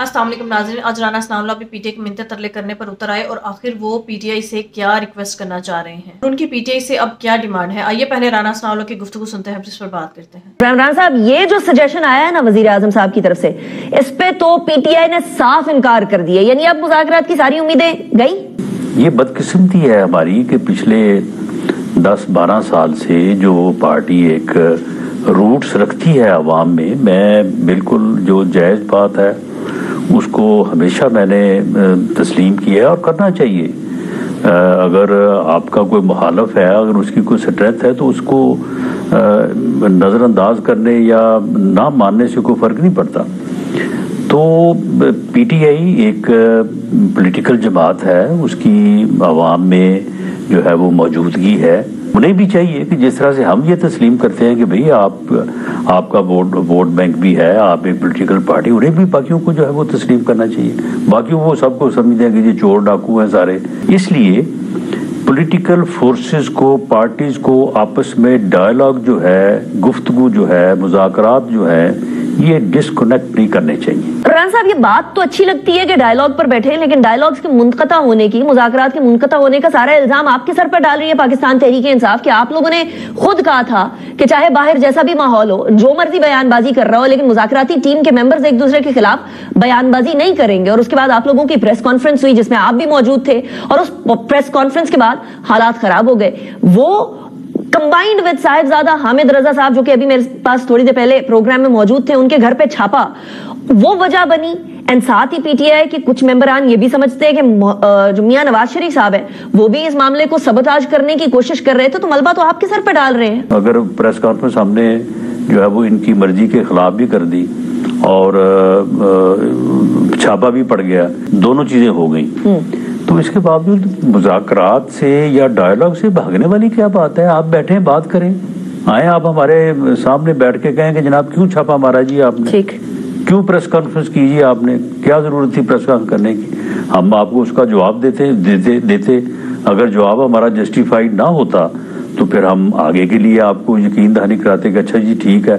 السلام علیکم ناظرین، آج رانا ثناءاللہ بھی پی ٹی آئی کے منتیں ترلے کرنے پر اتر آئے اور آخر وہ پی ٹی آئی سے کیا ریکویسٹ کرنا چاہ رہے ہیں، ان کی پی ٹی آئی سے اب کیا ڈیمانڈ ہے۔ آئیے پہلے رانا ثناءاللہ کی گفتگو سنتے ہیں، جس پر بات کرتے ہیں۔ عمران صاحب، یہ جو سجیشن آیا ہے نا وزیر اعظم صاحب کی طرف سے، اس پہ تو پی ٹی آئی نے صاف انکار کر دیا، یعنی اب مذاکرات کی ساری امیدیں گئی۔ یہ بدقسمتی ہے ہماری کہ پچھلے 10-12 سال سے جو پارٹی ایک روٹس رکھتی ہے عوام میں بالکل جو جائز بات ہے اس کو ہمیشہ میں نے تسلیم کیا ہے اور کرنا چاہیے۔ اگر آپ کا کوئی مخالف ہے، اگر اس کی کوئی اسٹرینتھ ہے تو اس کو نظر انداز کرنے یا نہ ماننے سے کوئی فرق نہیں پڑتا۔ تو پی ٹی آئی ایک پولیٹیکل جماعت ہے، اس کی عوام میں جو ہے وہ موجودگی ہے۔ انہیں بھی چاہیے کہ جس طرح سے ہم یہ تسلیم کرتے ہیں کہ بھئی آپ کا ووٹ بینک بھی ہے، آپ ایک پولیٹیکل پارٹی، انہیں بھی باقیوں کو جو ہے وہ تسلیم کرنا چاہیے۔ باقیوں وہ سب کو سمجھتے ہیں کہ یہ چور ڈاکو ہیں سارے۔ اس لیے پولیٹیکل فورسز کو، پارٹیز کو آپس میں ڈائیلاگ جو ہے، گفتگو جو ہے، مذاکرات جو ہے، یہ ڈسکنیکٹ نہیں کرنے چاہیے۔ عمران صاحب، یہ بات تو اچھی لگتی ہے کہ ڈائیلاگ پر بیٹھے، لیکن ڈائیلاگز کے منقطع ہونے کی، مذاکرات کے منقطع ہونے کا سارا الزام آپ کے سر پر ڈال رہی ہے پاکستان تحریک انصاف، کہ آپ لوگوں نے خود کہا تھا کہ چاہے باہر جیسا بھی ماحول ہو، جو مرضی بیان بازی کر رہا ہو، لیکن مذاکراتی ٹیم کے ممبرز ایک دوسرے کے خلاف بیان بازی نہیں کریں گے۔ اور اس کے بعد آپ لوگوں کی پریس کانفرنس ہوئی جس میں آپ بھی موجود تھے، اور اس پریس کانفرنس کے بعد حالات خراب ہو گئے۔ وہ کمبائنڈ ود صاحبزادہ حامد رضا صاحب، جو کہ ابھی میرے پاس تھوڑی دیر پہلے پروگرام میں موجود تھے، ان کے گھر پہ چھاپا، وہ وجہ بنی۔ اینڈ ساتھ ہی پی ٹی آئی کے کچھ ممبران یہ بھی سمجھتے ہیں کہ جو میاں نواز شریف صاحب ہیں وہ بھی اس معاملے کو سبوتاژ کرنے کی کوشش کر رہے تھے، تو ملبہ تو آپ کے سر پہ ڈال رہے ہیں۔ اگر پریس کانفرنس ہم نے جو ہے وہ ان کی مرضی کے خلاف بھی کر دی اور چھاپا بھی پڑ گیا، دونوں چیزیں ہو گئیں، تو اس کے باوجود مذاکرات سے یا ڈائیلاگ سے بھاگنے والی کیا بات ہے؟ آپ بیٹھیں، بات کریں، آئیں آپ ہمارے سامنے بیٹھ کے کہیں کہ جناب کیوں چھاپا مارا جی آپ نے، کیوں پریس کانفرنس کیجیے، آپ نے کیا ضرورت تھی پریس کانفرنس کرنے کی؟ ہم آپ کو اس کا جواب دیتے۔ اگر جواب ہمارا جسٹیفائیڈ نہ ہوتا تو پھر ہم آگے کے لیے آپ کو یقین دہانی کراتے کہ اچھا جی ٹھیک ہے،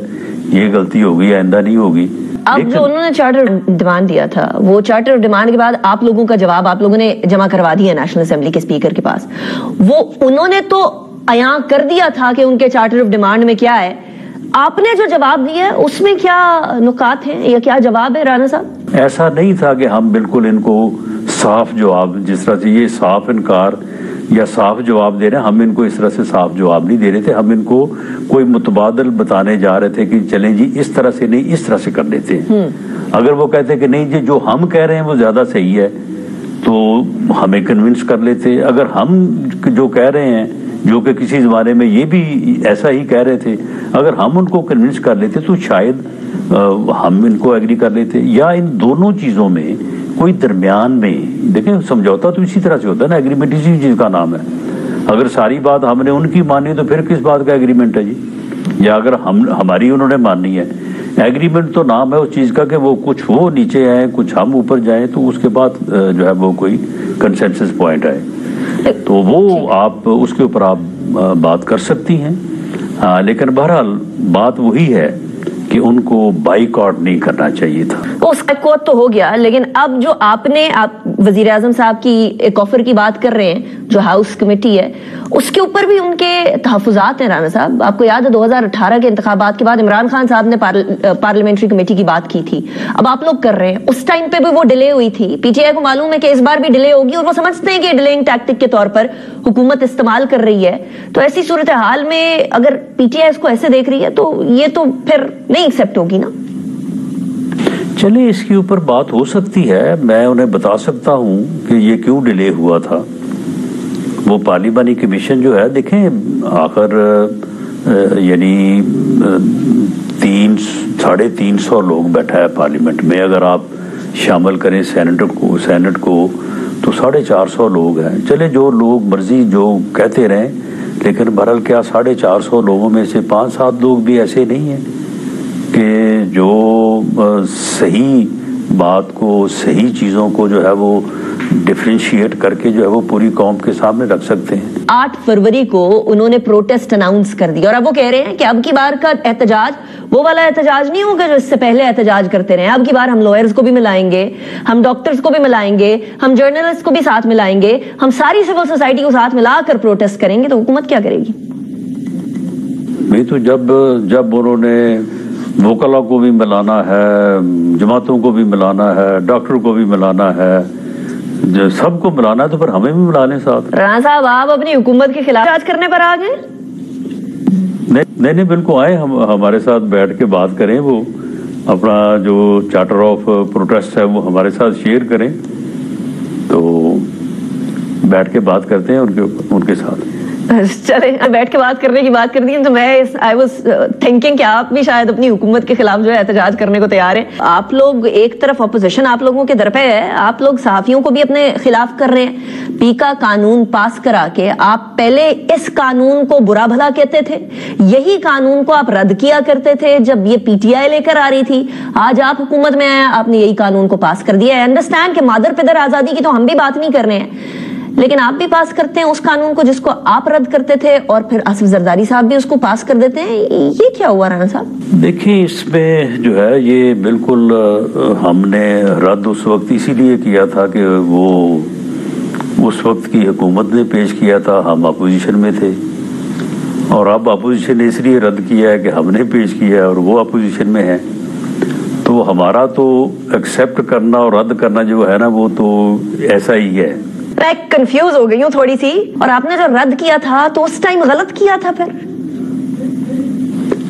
یہ غلطی ہو گئی، آئندہ نہیں ہوگی۔ اب جو انہوں نے چارٹر ڈیمانڈ دیا تھا، وہ چارٹر ڈیمانڈ کے بعد آپ لوگوں کا جواب آپ لوگوں نے جمع کروا دیا نیشنل اسمبلی کے اسپیکر کے پاس۔ وہ انہوں نے تو عیاں کر دیا تھا کہ ان کے چارٹر آف ڈیمانڈ میں کیا ہے، آپ نے جو جواب دیا ہے اس میں کیا نکات ہیں یا کیا جواب ہے رانا صاحب؟ ایسا نہیں تھا کہ ہم بالکل ان کو صاف جواب، جس طرح سے یہ صاف انکار یا صاف جواب دے رہے ہیں، ہم ان کو اس طرح سے صاف جواب نہیں دے رہے تھے۔ ہم ان کو کوئی متبادل بتانے جا رہے تھے کہ چلیں جی اس طرح سے نہیں، اس طرح سے کر لیتے ہیں۔ اگر وہ کہتے کہ نہیں جی جو ہم کہہ رہے ہیں وہ زیادہ صحیح ہے تو ہمیں کنونس کر لیتے۔ اگر ہم جو کہہ رہے ہیں، جو کہ کسی زمانے میں یہ بھی ایسا ہی کہہ رہے تھے، اگر ہم ان کو کنونس کر لیتے تو شاید ہم ان کو ایگری کر لیتے، یا ان دونوں چیزوں میں کوئی درمیان میں دیکھیں سمجھوتا تو اسی طرح سے ہوتا ہے نا، ایگریمنٹ اسی چیز کا نام ہے۔ اگر ساری بات ہم نے ان کی مانی تو پھر کس بات کا ایگریمنٹ ہے جی؟ یا اگر ہماری انہوں نے ماننی ہے، ایگریمنٹ تو نام ہے اس چیز کا کہ وہ کچھ وہ نیچے آئیں، کچھ ہم اوپر جائیں، تو اس کے بعد جو ہے وہ کوئی کنسنسس پوائنٹ آئے تو وہ آپ اس کے اوپر آپ بات کر سکتی ہیں۔ لیکن بہرحال بات وہی ہے کہ ان کو بائیکاٹ نہیں کرنا چاہیے تھا۔ اس بائیکاٹ تو ہو گیا، لیکن اب جو آپ وزیر اعظم صاحب کی ایک آفر کی بات کر رہے ہیں جو ہاؤس کمیٹی ہے، اس کے اوپر بھی ان کے تحفظات ہیں رانا صاحب۔ آپ کو یاد ہے 2018 کے انتخابات کے بعد عمران خان صاحب نے پارلیمنٹری کمیٹی کی بات کی تھی، اب آپ لوگ کر رہے ہیں۔ اس ٹائم پہ بھی وہ ڈیلے ہوئی تھی، پی ٹی آئی کو معلوم ہے کہ اس بار بھی ڈیلے ہوگی، اور وہ سمجھتے ہیں کہ ڈیلینگ ٹیکٹک کے طور پر حکومت استعمال کر رہی ہے۔ تو ایسی صورتحال میں اگر پی ٹی آئی اس کو ایسے دیکھ رہی ہے تو یہ تو پھر نہیں ایکسپٹ ہوگی نا۔ چلے اس کے اوپر بات ہو سکتی ہے، میں انہیں بتا سکتا ہوں کہ یہ کیوں ڈیلے ہوا تھا۔ وہ پارلیمانی کمیشن جو ہے، دیکھیں آخر یعنی 350 لوگ بیٹھا ہے پارلیمنٹ میں، اگر آپ شامل کریں سینٹ کو تو 450 لوگ ہیں۔ چلے جو لوگ مرضی جو کہتے رہیں، لیکن بہرحال کیا 450 لوگوں میں سے 5-7 لوگ بھی ایسے نہیں ہیں کہ جو صحیح بات کو، صحیح چیزوں کو جو ہے وہ ڈیفرینشیٹ کر کے جو ہے وہ پوری قوم کے سامنے رکھ سکتے ہیں۔ 8 فروری کو انہوں نے پروٹیسٹ اناؤنس کر دیا، اور اب وہ کہہ رہے ہیں کہ اب کی بار کا احتجاج وہ والا احتجاج نہیں ہوگا جو اس سے پہلے احتجاج کرتے رہے. اب کی بار ہم لائرز کو بھی ملائیں گے, ہم ڈاکٹرز کو بھی ملائیں گے, ہم جرنلسٹ کو بھی ساتھ ملائیں گے, ہم ساری سول سوسائٹی کو ساتھ ملا کر پروٹیسٹ کریں گے, تو حکومت کیا کرے گی؟ نہیں تو جب انہوں نے وکلا کو بھی ملانا ہے, جماعتوں کو بھی ملانا ہے, ڈاکٹر کو بھی ملانا ہے, جو سب کو ملانا ہے, تو پھر ہمیں بھی ملا لیں ساتھ. رانا صاحب آپ اپنی حکومت کے خلاف احتجاج کرنے پر آ گئے؟ نہیں بالکل آئے, ہمارے ساتھ بیٹھ کے بات کریں, وہ اپنا جو چارٹر آف پروٹیسٹ ہے وہ ہمارے ساتھ شیئر کریں, تو بیٹھ کے بات کرتے ہیں ان کے ساتھ. چلیں بیٹھ کے بات کرنے کی بات کر دی, تو میں آئی واز تھنکنگ کہ آپ بھی شاید اپنی حکومت کے خلاف جو ہے احتجاج کرنے کو تیار ہیں. آپ لوگ ایک طرف اپوزیشن آپ لوگوں کے در پہ ہے, آپ لوگ صحافیوں کو بھی اپنے خلاف کر رہے ہیں. پی کا قانون پاس کرا کے آپ پہلے اس قانون کو برا بھلا کہتے تھے, یہی قانون کو آپ رد کیا کرتے تھے جب یہ پی ٹی آئی لے کر آ رہی تھی. آج آپ حکومت میں آئے, آپ نے یہی قانون کو پاس کر دیا ہے. انڈرسٹینڈ کہ مادر پدر آزادی کی تو ہم بھی بات نہیں کر رہے ہیں, لیکن آپ بھی پاس کرتے ہیں اس قانون کو جس کو آپ رد کرتے تھے, اور پھر آصف زرداری صاحب بھی اس کو پاس کر دیتے ہیں. یہ کیا ہوا رانا صاحب؟ دیکھیں اس میں جو ہے یہ بالکل ہم نے رد اس وقت اسی لیے کیا تھا کہ وہ اس وقت کی حکومت نے پیش کیا تھا, ہم اپوزیشن میں تھے, اور اب اپوزیشن نے اس لیے رد کیا ہے کہ ہم نے پیش کیا ہے اور وہ اپوزیشن میں ہے. تو ہمارا تو ایکسیپٹ کرنا اور رد کرنا جو ہے نا وہ تو ایسا ہی ہے. میں کنفیوز ہو گئی ہوں تھوڑی سی, اور آپ نے جو رد کیا تھا تو اس ٹائم غلط کیا تھا پھر؟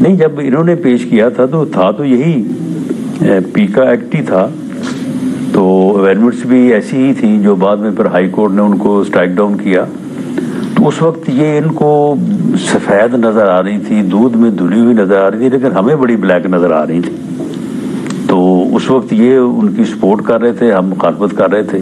نہیں, جب انہوں نے پیش کیا تھا تو یہی پی کا ایکٹ ہی تھا, تو امینڈمنٹس بھی ایسی ہی تھیں جو بعد میں پھر ہائی کورٹ نے ان کو اسٹرائک ڈاؤن کیا. تو اس وقت یہ ان کو سفید نظر آ رہی تھی, دودھ میں دھلی ہوئی نظر آ رہی تھی, لیکن ہمیں بڑی بلیک نظر آ رہی تھی. تو اس وقت یہ ان کی سپورٹ کر رہے تھے, ہم مخالفت کر رہے تھے.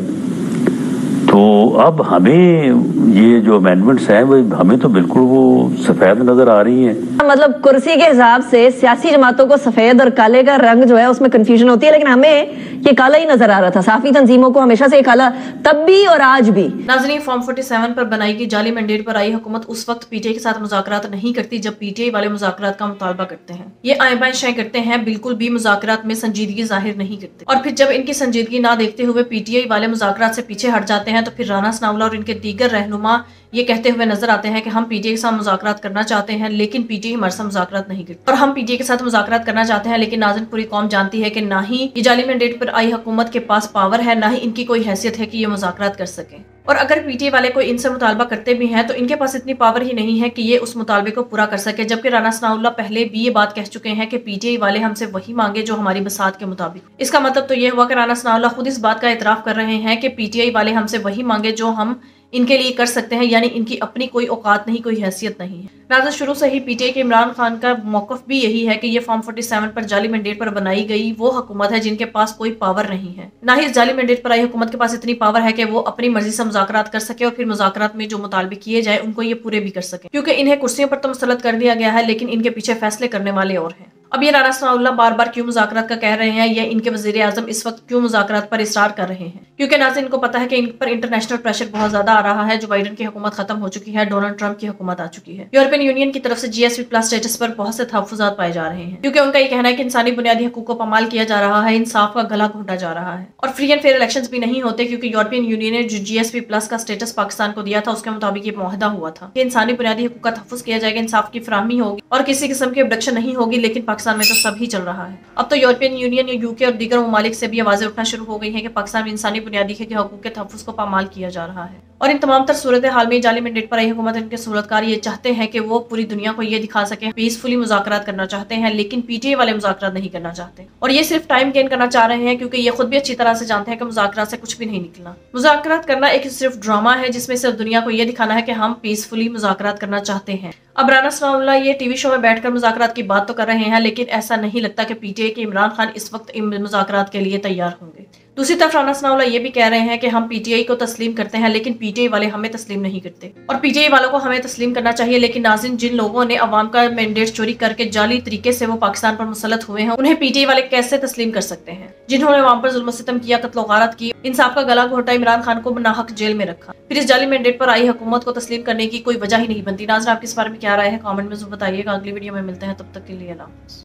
تو اب ہمیں یہ جو امینڈمنٹس ہیں وہ ہمیں تو بالکل وہ سفید نظر آ رہی ہیں. مطلب کرسی کے حساب سے سیاسی جماعتوں کو سفید اور کالے کا رنگ جو ہے اس میں کنفیوژن ہوتی ہے, لیکن ہمیں یہ کالا ہی نظر آ رہا تھا. صحافی تنظیموں کو ہمیشہ سے یہ کالا, تب بھی اور آج بھی. ناظرین, فارم 47 پر بنائی گئی جعلی مینڈیٹ پر آئی حکومت اس وقت پی ٹی آئی کے ساتھ مذاکرات نہیں کرتی جب پی ٹی آئی والے مذاکرات کا مطالبہ کرتے ہیں. یہ آئیں بائیں شائیں کرتے ہیں, بالکل بھی مذاکرات میں سنجیدگی ظاہر نہیں کرتے, اور پھر جب ان کی سنجیدگی نہ دیکھتے ہوئے پی ٹی آئی والے مذاکرات سے پیچھے ہٹ جاتے ہیں, تو پھر رانا ثناءاللہ اور ان کے دیگر رہنما یہ کہتے ہوئے نظر آتے ہیں کہ ہم پی ٹی آئی کے ساتھ مذاکرات کرنا چاہتے ہیں, لیکن پی ٹی آئی ہمارے ساتھ مذاکرات نہیں کرتی. اور ہم پی ٹی آئی کے ساتھ مذاکرات کرنا چاہتے ہیں, لیکن ناظرین پوری قوم جانتی ہے کہ نہ ہی یہ جعلی مینڈیٹ پر آئی حکومت کے پاس پاور ہے, نہ ہی ان کی کوئی حیثیت ہے کہ یہ مذاکرات کر سکیں. اور اگر پی ٹی آئی والے کوئی ان سے مطالبہ کرتے بھی ہیں تو ان کے پاس اتنی پاور ہی نہیں ہے کہ یہ اس مطالبے کو پورا کر سکے, جبکہ رانا ثناءاللہ پہلے بھی یہ بات کہہ چکے ہیں کہ پی ٹی آئی والے ہم سے وہی مانگے جو ہماری بساط کے مطابق. اس کا مطلب تو یہ ہوا کہ رانا ثناءاللہ خود اس بات کا اعتراف کر رہے ہیں کہ پی ٹی آئی والے ہم سے وہی مانگے جو ہم ان کے لیے کر سکتے ہیں, یعنی ان کی اپنی کوئی اوقات نہیں, کوئی حیثیت نہیں ہے. ناظرین, شروع سے ہی پی ٹی آئی کے عمران خان کا موقف بھی یہی ہے کہ یہ فارم 47 پر جعلی مینڈیٹ پر بنائی گئی وہ حکومت ہے جن کے پاس کوئی پاور نہیں ہے. نہ ہی اس جعلی مینڈیٹ پر آئی حکومت کے پاس اتنی پاور ہے کہ وہ اپنی مرضی سے مذاکرات کر سکے, اور پھر مذاکرات میں جو مطالبے کیے جائے ان کو یہ پورے بھی کر سکے, کیونکہ انہیں کرسیوں پر تو مسلط کر دیا گیا ہے, لیکن ان کے پیچھے فیصلے کرنے والے اور ہیں. اب یہ رانا ثناءاللہ بار بار کیوں مذاکرات کا کہہ رہے ہیں, یا ان کے وزیر اعظم اس وقت کیوں مذاکرات پر اصرار کر رہے ہیں؟ کیونکہ ناظرین کو پتا ہے کہ ان پر انٹرنیشنل پریشر بہت زیادہ آ رہا ہے. جو بائیڈن کی حکومت ختم ہو چکی ہے, ڈونلڈ ٹرمپ کی حکومت آ چکی ہے. یورپین یونین کی طرف سے جی ایس پی پلس اسٹیٹس پر بہت سے تحفظات پائے جا رہے ہیں, کیونکہ ان کا یہ کہنا ہے کہ انسانی بنیادی حقوق کو پامال کیا جا رہا ہے, انصاف کا گلا گھونٹا جا رہا ہے, اور فری اینڈ فیئر الیکشنز بھی نہیں ہوتے, کیونکہ یورپین یونین نے جو جی ایس پی پلس کا اسٹیٹس پاکستان کو دیا تھا اس کے مطابق یہ معاہدہ ہوا تھا کہ انسانی بنیادی حقوق کا تحفظ کیا جائے گا, انصاف کی فراہمی ہوگی, اور کسی قسم کی ابڈکشن نہیں ہوگی. لیکن پاکستان میں تو سب ہی چل رہا ہے. اب تو یورپین یونین یا یو کے اور دیگر ممالک سے بھی آوازیں اٹھنا شروع ہو گئی ہیں کہ پاکستان میں انسانی بنیادی حقوق کے تحفظ کو پامال کیا جا رہا ہے. اور ان تمام تر صورتحال میں جعلی مینڈیٹ پر آئی حکومت ان کے صورتکار یہ چاہتے ہیں کہ وہ پوری دنیا کو یہ دکھا سکیں پیسفلی مذاکرات کرنا چاہتے ہیں, لیکن پی ٹی آئی والے مذاکرات نہیں کرنا چاہتے, اور یہ صرف ٹائم گین کرنا چاہ رہے ہیں, کیونکہ یہ خود بھی اچھی طرح سے جانتے ہیں کہ مذاکرات سے کچھ بھی نہیں نکلنا. مذاکرات کرنا ایک صرف ڈرامہ ہے جس میں صرف دنیا کو یہ دکھانا ہے کہ ہم پیسفلی مذاکرات کرنا چاہتے ہیں. اب رانا ثناءاللہ یہ ٹی وی شو میں بیٹھ کر مذاکرات کی بات تو کر رہے ہیں, لیکن ایسا نہیں لگتا کہ پی ٹی آئی کے عمران خان اس وقت مذاکرات کے لیے تیار ہوں گے. دوسری طرف رانا ثناءاللہ یہ بھی کہہ رہے ہیں کہ ہم پی ٹی آئی کو تسلیم کرتے ہیں, لیکن پی ٹی آئی والے ہمیں تسلیم نہیں کرتے, اور پی ٹی آئی والوں کو ہمیں تسلیم کرنا چاہیے. لیکن ناظرین, جن لوگوں نے عوام کا مینڈیٹ چوری کر کے جعلی طریقے سے وہ پاکستان پر مسلط ہوئے ہیں, انہیں پی ٹی آئی والے کیسے تسلیم کر سکتے ہیں؟ جنہوں نے عوام پر ظلم و ستم کیا, قتل و غارت کی, انصاف کا گلا گھونٹا, عمران خان کو ناحق جیل میں رکھا, پھر اس جعلی مینڈیٹ پر آئی حکومت کو تسلیم کرنے کی کوئی وجہ ہی نہیں بنتی. ناظرین, آپ کے اس بارے میں کیا رائے ہے؟ کامنٹ میں ضرور بتائیے گا. اگلی ویڈیو میں ملتے ہیں, تب تک کے لیے اللہ حافظ.